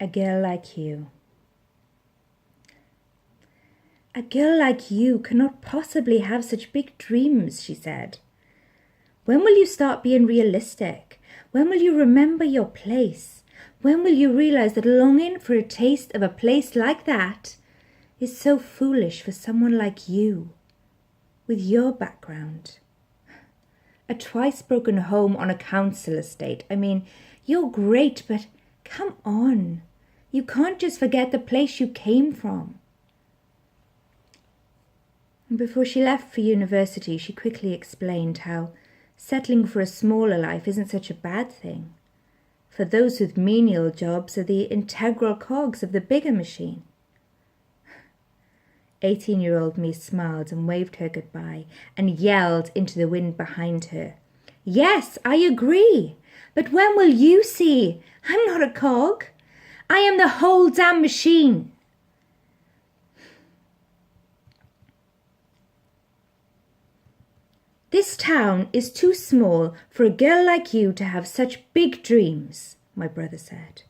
A girl like you. A girl like you cannot possibly have such big dreams, she said. When will you start being realistic? When will you remember your place? When will you realize that longing for a taste of a place like that is so foolish for someone like you, with your background? A twice broken home on a council estate. I mean, you're great, but come on. You can't just forget the place you came from. And before she left for university, she quickly explained how settling for a smaller life isn't such a bad thing. For those with menial jobs are the integral cogs of the bigger machine. 18-year-old me smiled and waved her goodbye and yelled into the wind behind her. Yes, I agree. But when will you see? I'm not a cog. I am the whole damn machine. This town is too small for a girl like you to have such big dreams, my brother said.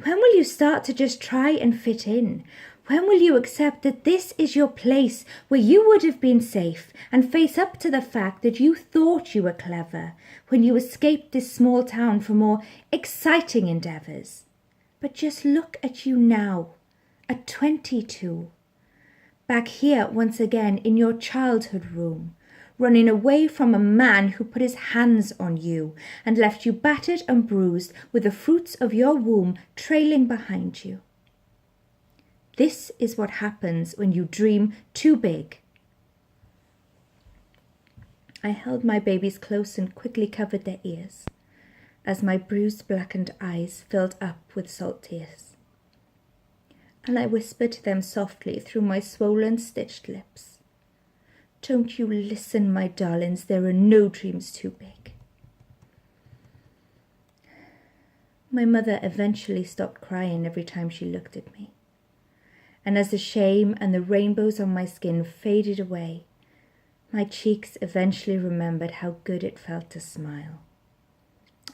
When will you start to just try and fit in? When will you accept that this is your place where you would have been safe and face up to the fact that you thought you were clever when you escaped this small town for more exciting endeavours? But just look at you now, at 22, back here once again in your childhood room, running away from a man who put his hands on you and left you battered and bruised with the fruits of your womb trailing behind you. This is what happens when you dream too big. I held my babies close and quickly covered their ears as my bruised, blackened eyes filled up with salt tears. And I whispered to them softly through my swollen, stitched lips, "Don't you listen, my darlings, there are no dreams too big." My mother eventually stopped crying every time she looked at me. And as the shame and the rainbows on my skin faded away, my cheeks eventually remembered how good it felt to smile.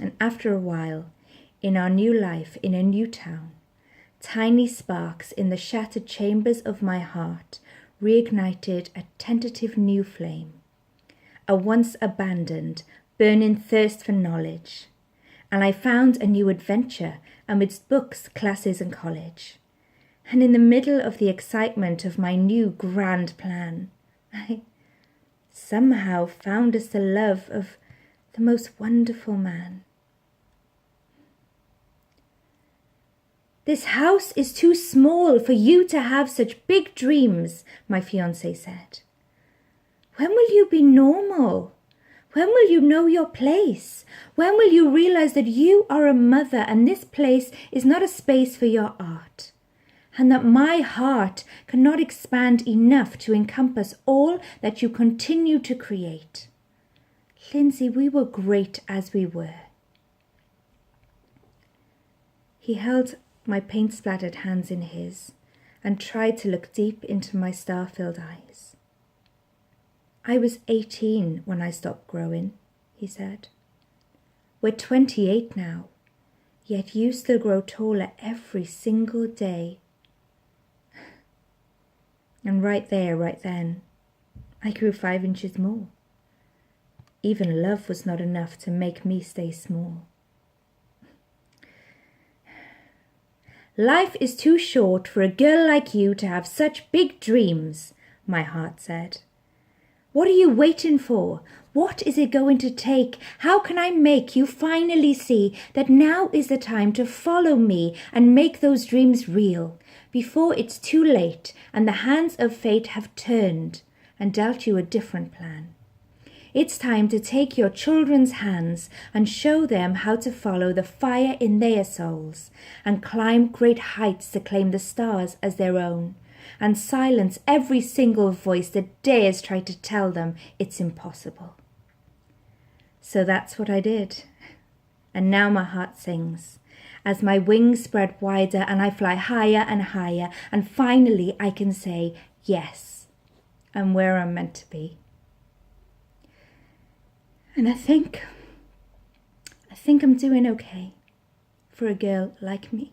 And after a while, in our new life, in a new town, tiny sparks in the shattered chambers of my heart reignited a tentative new flame, a once abandoned, burning thirst for knowledge. And I found a new adventure amidst books, classes, and college. And in the middle of the excitement of my new grand plan, I somehow found us the love of the most wonderful man. "This house is too small for you to have such big dreams," my fiancé said. "When will you be normal? When will you know your place? When will you realize that you are a mother and this place is not a space for your art? And that my heart cannot expand enough to encompass all that you continue to create? Lindsay, we were great as we were." He held my paint-splattered hands in his and tried to look deep into my star-filled eyes. "I was 18 when I stopped growing," he said. "We're 28 now, yet you still grow taller every single day." And right there, right then, I grew 5 inches more. Even love was not enough to make me stay small. "Life is too short for a girl like you to have such big dreams," my heart said. "What are you waiting for? What is it going to take? How can I make you finally see that now is the time to follow me and make those dreams real, before it's too late and the hands of fate have turned and dealt you a different plan? It's time to take your children's hands and show them how to follow the fire in their souls and climb great heights to claim the stars as their own and silence every single voice that dares try to tell them it's impossible." So that's what I did. And now my heart sings as my wings spread wider and I fly higher and higher, and finally I can say, yes, I'm where I'm meant to be. And I think I'm doing okay for a girl like me.